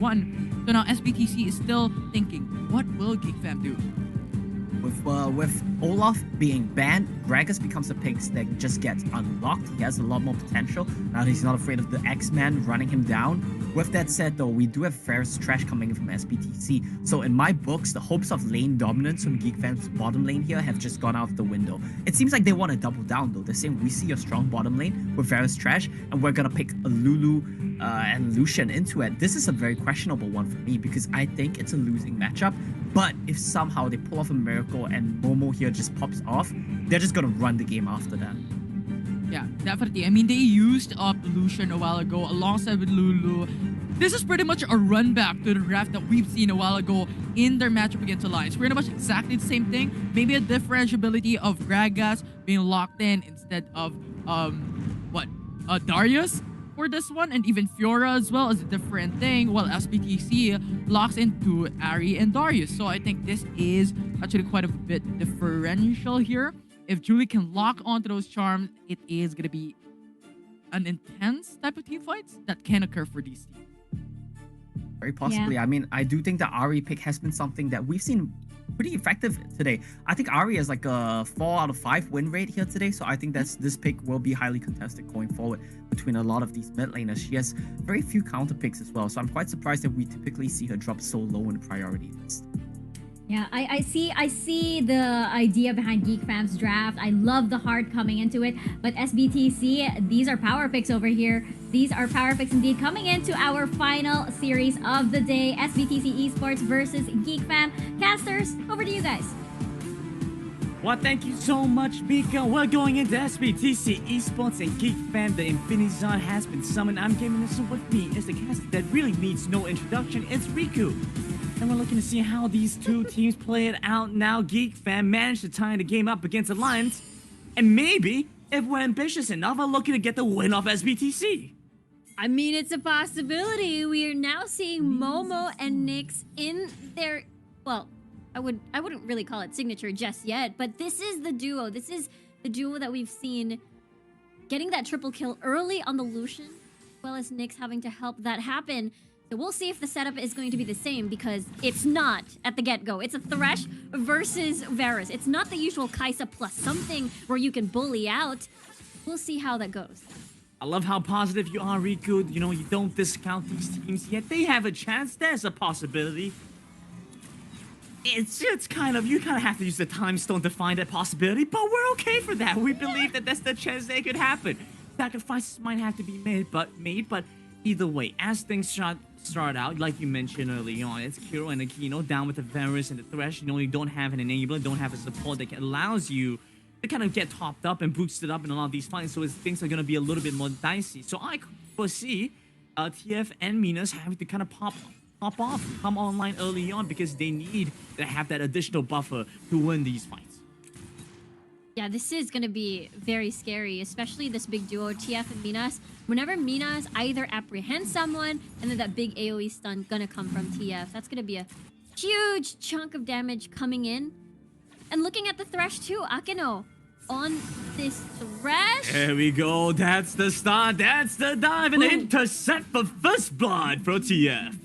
1. So now SBTC is still thinking, what will Geek Fam do? With Olaf being banned, Gragas becomes a pick that just gets unlocked. He has a lot more potential. Now he's not afraid of the X-Man running him down. With that said, though, we do have Ferris Trash coming in from SBTC. So in my books, the hopes of lane dominance from Geek Fam's bottom lane here have just gone out the window. It seems like they want to double down, though. They're saying we see a strong bottom lane with Ferris Trash, and we're going to pick a Lulu and Lucian into it. This is a very questionable one for me because I think it's a losing matchup. But if somehow they pull off a miracle and Momo here just pops off, they're just going to run the game after that. Yeah, definitely. I mean, they used up Lucian a while ago alongside with Lulu. This is pretty much a run back to the draft that we've seen a while ago in their matchup against Alliance. Pretty much exactly the same thing. Maybe a differentiability of Gragas being locked in instead of, Darius for this one, and even Fiora as well is a different thing, while SBTC locks into Ari and Darius. So I think this is actually quite a bit differential here. If Julie can lock onto those charms, it is going to be an intense type of team fights that can occur for these teams. Very possibly. Yeah. I mean, I do think the Ari pick has been something that we've seen pretty effective today. I think Ari has like a 4 out of 5 win rate here today, so I think this pick will be highly contested going forward between a lot of these mid laners. She has very few counter picks as well, so I'm quite surprised that we typically see her drop so low in the priority list. Yeah, I see the idea behind Geek Fam's draft. I love the heart coming into it. But SBTC, these are power picks over here. These are power picks indeed coming into our final series of the day. SBTC Esports versus Geek Fam. Casters, over to you guys. Well, thank you so much, Mika. We're going into SBTC Esports and Geek Fam. The Infinity Zone has been summoned. I'm gaming this with me is the caster that really needs no introduction. It's Riku. And we're looking to see how these two teams play it out now. Geek Fam managed to tie the game up against Alliance. And maybe, if we're ambitious enough, we're looking to get the win off SBTC. I mean, it's a possibility. We are now seeing Momo and Nyx in their... Well, I wouldn't really call it signature just yet, but this is the duo. This is the duo that we've seen getting that triple kill early on the Lucian, as well as Nyx having to help that happen. So we'll see if the setup is going to be the same, because it's not at the get-go. It's a Thresh versus Varus. It's not the usual Kai'Sa plus something where you can bully out. We'll see how that goes. I love how positive you are, Riku. You know, you don't discount these teams yet. They have a chance. There's a possibility. It's kind of, you kind of have to use the time stone to find that possibility, but we're okay for that. We believe that that's the chance that it could happen. Sacrifices might have to be made, but either way, as things start out, like you mentioned early on, it's Kiro and Akino down with the Varus and the Thresh. You know, you don't have an enabler, don't have a support that allows you to kind of get topped up and boosted up in a lot of these fights, so things are going to be a little bit more dicey. So I foresee TF and Minas having to kind of pop off, come online early on, because they need to have that additional buffer to win these fights. Yeah, this is going to be very scary, especially this big duo, TF and Minas. Whenever Minas either apprehends someone, and then that big AoE stun going to come from TF. That's going to be a huge chunk of damage coming in. And looking at the Thresh too, Akino on this Thresh. There we go. That's the start. That's the dive and intercept for first blood for TF.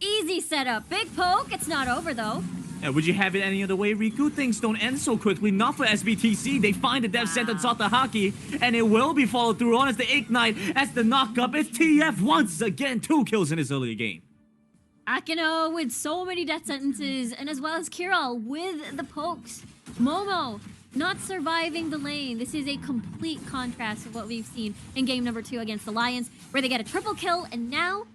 Easy setup. Big poke. It's not over though. Would you have it any other way, Riku? Things don't end so quickly. Not for SBTC. They find the death sentence on Haki, and it will be followed through on as the Ignite, as the knock-up. It's TF once again. 2 kills in his early game. Akino with so many death sentences, and as well as Kirill with the pokes. Momo not surviving the lane. This is a complete contrast of what we've seen in game number 2 against the Lions, where they get a triple kill, and now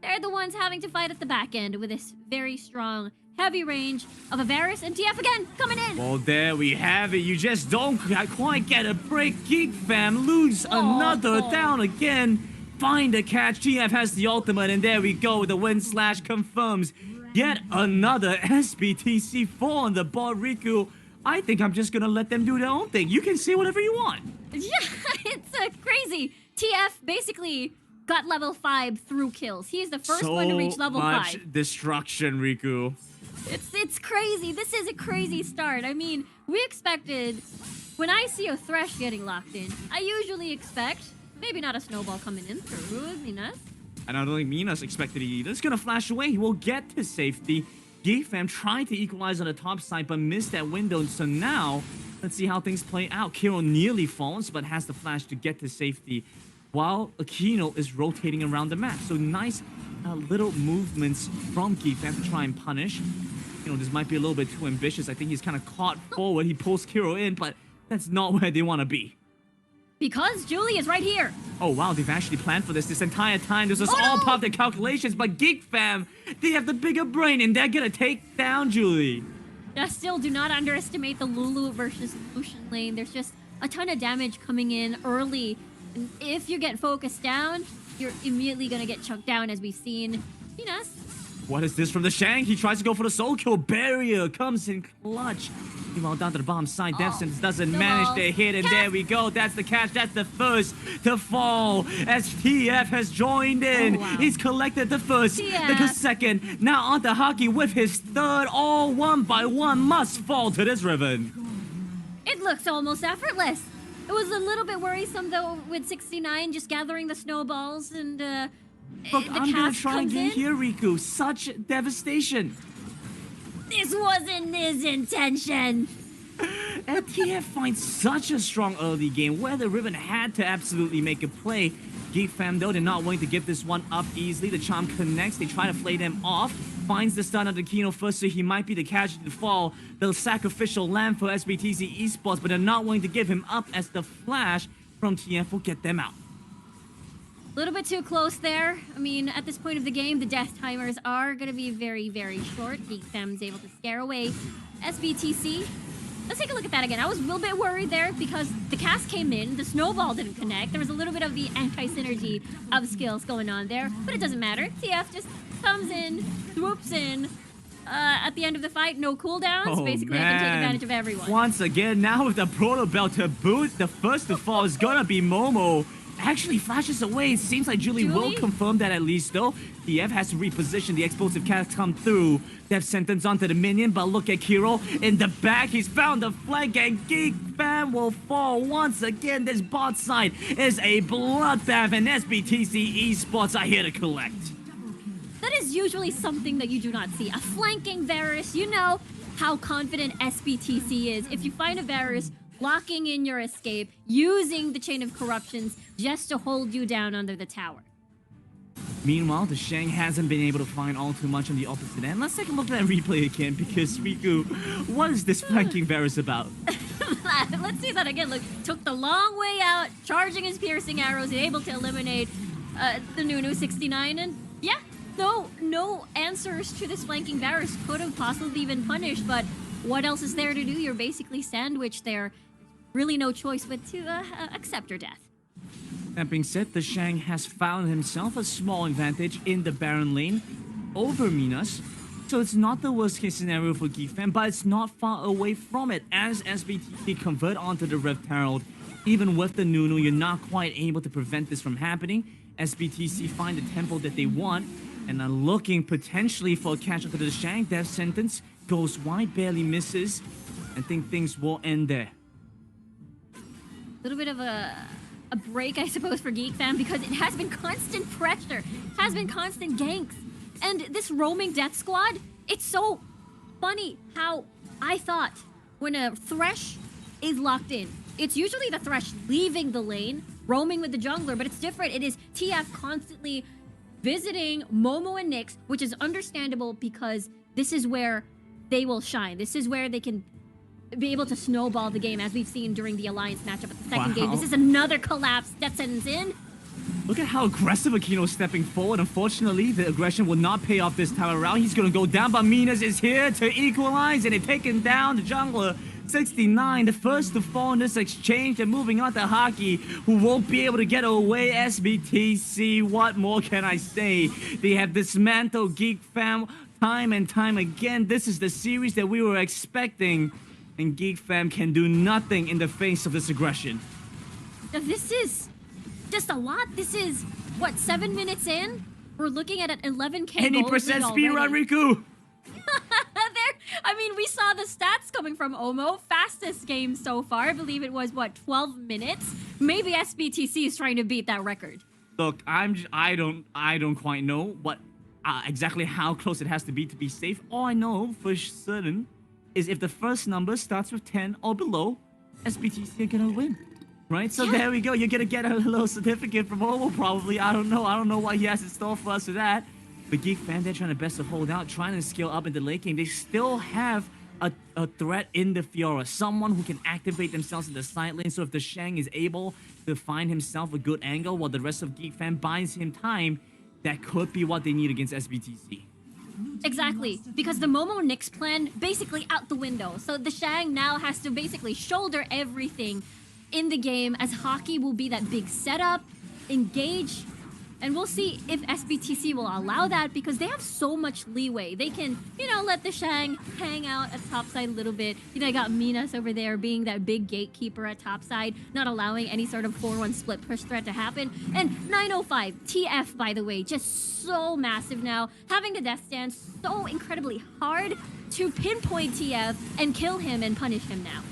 they're the ones having to fight at the back end with this very strong, heavy range of a Varus and TF again coming in. Well, there we have it. You just don't quite get a break. Geek Fam lose another down again. Find a catch. TF has the ultimate, and there we go. The win slash confirms yet another SBTC 4 on the board. Riku, I think I'm just gonna let them do their own thing. You can say whatever you want. Yeah, it's crazy. TF basically got level 5 through kills. He's the first one to reach level 5. So much destruction, Riku. It's crazy. This is a crazy start. I mean, we expected, when I see a Thresh getting locked in, I usually expect maybe not a snowball coming in through Minas. And I don't think Mina's expected it either. It's gonna flash away. He will get to safety. GEEK fam trying to equalize on the top side, but missed that window. So now, let's see how things play out. Kiro nearly falls, but has the flash to get to safety, while Aquino is rotating around the map. So nice little movements from GEEK fam to try and punish. You know, this might be a little bit too ambitious. I think he's kind of caught forward. He pulls Kiro in, but that's not where they want to be. Because Julie is right here. Oh, wow, they've actually planned for this entire time. This was all part of the calculations, but GEEK fam, they have the bigger brain, and they're gonna take down Julie. Just still, do not underestimate the Lulu versus Lucian lane. There's just a ton of damage coming in early. And if you get focused down, you're immediately gonna get chucked down, as we've seen. Venus. What is this from the Shang? He tries to go for the soul kill. Barrier comes in clutch. Meanwhile, down to the bottom side, Devsons doesn't manage to hit, and there we go. That's the catch. That's the first to fall as TF has joined in. He's collected the first, the second. Now on to Hockey with his third. All one by one must fall to this ribbon. It looks almost effortless. It was a little bit worrisome, though, with 69 just gathering the snowballs and Look, the I'm gonna cast try comes again in. here, Riku. Such devastation. This wasn't his intention. And TF finds such a strong early game where the ribbon had to absolutely make a play. GEEK fam, though, they're not willing to give this one up easily. The charm connects. They try to flay them off. Finds the stun of the Kino first, so he might be the casualty to fall. The sacrificial lamb for SBTC Esports, but they're not willing to give him up as the flash from TF will get them out. A little bit too close there. I mean, at this point of the game, the death timers are going to be very, very short. GEEK fam's able to scare away SBTC. Let's take a look at that again. I was a little bit worried there because the cast came in, the snowball didn't connect. There was a little bit of the anti-synergy of skills going on there, but it doesn't matter. TF just comes in, swoops in. At the end of the fight, no cooldowns. Basically, I can take advantage of everyone. Once again, now with the Proto Belt to boot, the first to fall is gonna be Momo. Actually flashes away. It seems like Julie will confirm that at least, though. TF has to reposition. The explosive cast come through. Death sentence onto the minion, but look at Kiro. In the back, he's found the flank, and GEEK fam will fall once again. This bot side is a bloodbath, and SBTC Esports are here to collect. That is usually something that you do not see. A flanking Varus, you know how confident SBTC is. If you find a Varus locking in your escape, using the Chain of Corruptions just to hold you down under the tower. Meanwhile, the Shang hasn't been able to find all too much on the opposite end. Let's take a look at that replay again, because Riku, what is this flanking Varus about? Let's see that again. Look, took the long way out, charging his piercing arrows, able to eliminate the Nunu 69, and yeah, no answers to this flanking Varus. Could have possibly been punished, but what else is there to do? You're basically sandwiched there. Really no choice but to accept your death. That being said, the Shang has found himself a small advantage in the Baron lane over Minas. So it's not the worst case scenario for GEEK fam, but it's not far away from it. As SBTC convert onto the Rift Herald, even with the Nunu, you're not quite able to prevent this from happening. SBTC find the tempo that they want and are looking potentially for a catch up to the Shang. Death sentence goes wide, barely misses. I think things will end there. A little bit of a break, I suppose, for GEEK fam, because it has been constant pressure, has been constant ganks. And this roaming death squad, it's so funny how I thought when a Thresh is locked in, it's usually the Thresh leaving the lane, roaming with the jungler, but it's different. It is TF constantly visiting Momo and Nyx, which is understandable because this is where they will shine. This is where they can be able to snowball the game, as we've seen during the Alliance matchup at the second game. This is another collapse that sends in. Look at how aggressive Aquino is stepping forward. Unfortunately, the aggression will not pay off this time around. He's going to go down, but Minas is here to equalize, and they've taken down the jungler. 69, the first to fall in this exchange, and moving on to Hockey, who won't be able to get away. SBTC, what more can I say? They have dismantled GEEK fam time and time again. This is the series that we were expecting, and GEEK fam can do nothing in the face of this aggression. This is just a lot. This is, what, 7 minutes in? We're looking at an 11k Any percent speedrun, Riku? I mean, we saw the stats coming from Omo. Fastest game so far. I believe it was, what, 12 minutes? Maybe SBTC is trying to beat that record. Look, I don't quite know what exactly how close it has to be safe. All I know for certain is if the first number starts with 10 or below, SBTC are gonna win. Right? So there we go. You're gonna get a little certificate from Omo probably. I don't know what he has in store for us for that. But Geek Fam, they're trying their best to hold out, trying to scale up in the late game. They still have a threat in the Fiora, someone who can activate themselves in the side lane. So if the Shang is able to find himself a good angle while the rest of Geek Fam buys him time, that could be what they need against SBTC. Exactly, because the Momo Nyx plan basically out the window. So the Shang now has to basically shoulder everything in the game, as Hockey will be that big setup, engage, and we'll see if SBTC will allow that, because they have so much leeway. They can, you know, let the Shang hang out at topside a little bit. You know, I got Minas over there being that big gatekeeper at topside, not allowing any sort of 4-1 split push threat to happen. And 905, TF, by the way, just so massive now, having the death stand so incredibly hard to pinpoint TF and kill him and punish him now.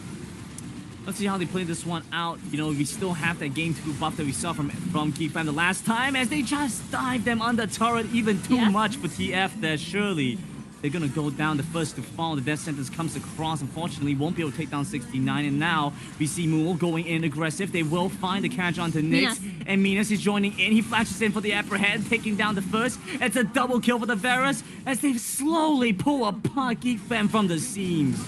Let's see how they play this one out. You know, we still have that game 2 buff that we saw from Geek Fam the last time, as they just dive them on the turret even too much for TF there. Surely they're gonna go down, the first to fall. The death sentence comes across, unfortunately won't be able to take down 69, and now we see Mool going in aggressive. They will find the catch onto Nyx, and Minas is joining in. He flashes in for the upper head, taking down the first. It's a double kill for the Varus as they slowly pull apart Geek Fam from the seams.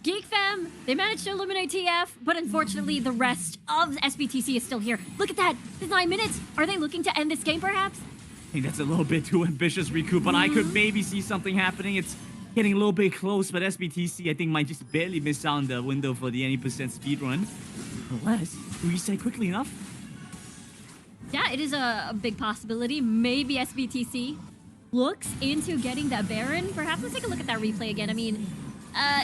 Geek Fam, they managed to eliminate TF, but unfortunately the rest of SBTC is still here. Look at that, it's 9 minutes. Are they looking to end this game perhaps? I think that's a little bit too ambitious, Riku, but I could maybe see something happening. It's getting a little bit close, but SBTC I think might just barely miss out on the window for the 80% speedrun. Unless, do we say quickly enough? Yeah, it is a big possibility. Maybe SBTC looks into getting that Baron. Perhaps let's take a look at that replay again. I mean,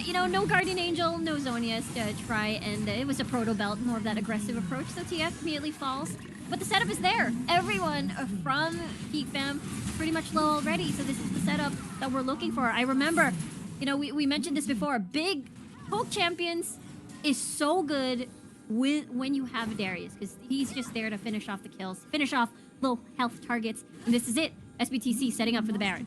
you know, no Guardian Angel, no Zonius to try, and it was a Proto Belt, more of that aggressive approach, so TF immediately falls. But the setup is there. Everyone from Geek Fam pretty much low already, so this is the setup that we're looking for. I remember, you know, we mentioned this before, big poke champions is so good when you have Darius, because he's just there to finish off the kills, finish off low health targets, and this is it. SBTC setting up for the Baron.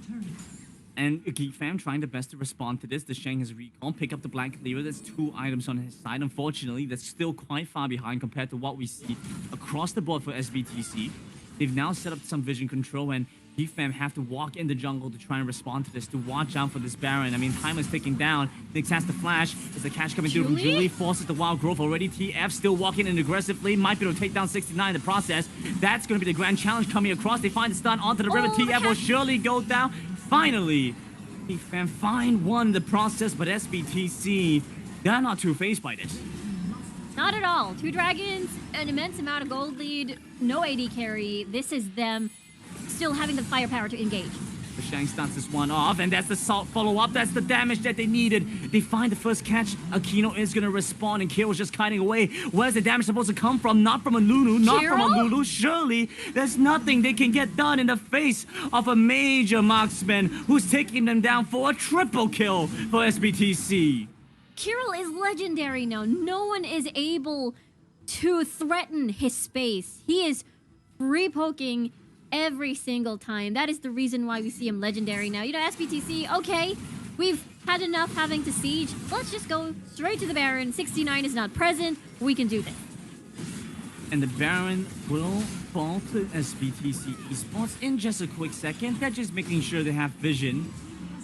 And Geek Fam trying the best to respond to this. The Shang has recon, pick up the Black Cleaver. There's 2 items on his side. Unfortunately, that's still quite far behind compared to what we see across the board for SBTC. They've now set up some vision control, and Geek Fam have to walk in the jungle to try and respond to this, to watch out for this Baron. I mean, time is ticking down. Nyx has the flash. There's the catch coming through from Julie. Forces the wild growth already. TF still walking in aggressively. Might be able to take down 69 in the process. That's going to be the grand challenge coming across. They find the stun onto the river. TF will surely go down. Finally, Geek Fam find one in the process, but SBTC, they're not too phased by this. Not at all. 2 dragons, an immense amount of gold lead, no AD carry. This is them still having the firepower to engage. The Shang starts this one off, and that's the salt follow-up. That's the damage that they needed. They find the first catch. Akino is going to respawn, and Kiro's just kiting away. Where's the damage supposed to come from? Not from a Lulu, not from a Lulu. Surely, there's nothing they can get done in the face of a major marksman who's taking them down for a triple kill for SBTC. Kirill is legendary now. No one is able to threaten his space. He is free poking every single time. That is the reason why we see him legendary now. You know, SBTC, okay, we've had enough having to siege. Let's just go straight to the Baron. 69 is not present. We can do this. And the Baron will fall to SBTC Esports in just a quick second. They're just making sure they have vision.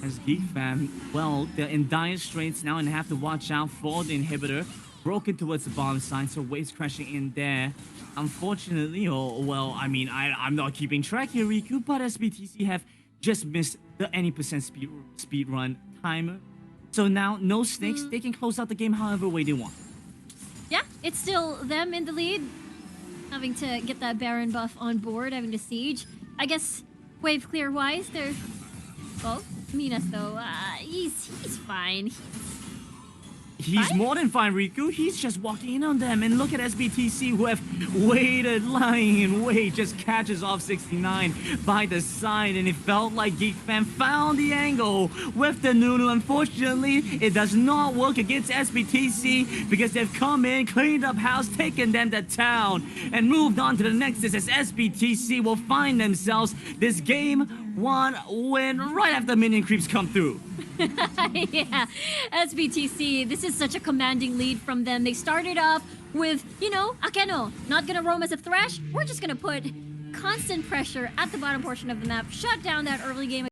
As Geek Fam, well, they're in dire straits now and have to watch out for the inhibitor. Broken towards the bottom side, so waves crashing in there. Unfortunately, well, I mean, I'm not keeping track here, Riku, but SBTC have just missed the any percent speed run timer. So now, no snakes. They can close out the game however way they want. Yeah, it's still them in the lead. Having to get that Baron buff on board, having to siege. I guess wave clear wise, they're... Oh, Minas though, he's fine. He's more than fine, Riku. He's just walking in on them. And look at SBTC, who have waited, lying in wait, just catches off 69 by the side. And it felt like Geek Fan found the angle with the Nunu. Unfortunately, it does not work against SBTC because they've come in, cleaned up house, taken them to town, and moved on to the Nexus as SBTC will find themselves this game 1 win right after minion creeps come through. Yeah, SBTC, this is such a commanding lead from them. They started off with, you know, Akeno, not gonna roam as a Thresh. We're just gonna put constant pressure at the bottom portion of the map, shut down that early game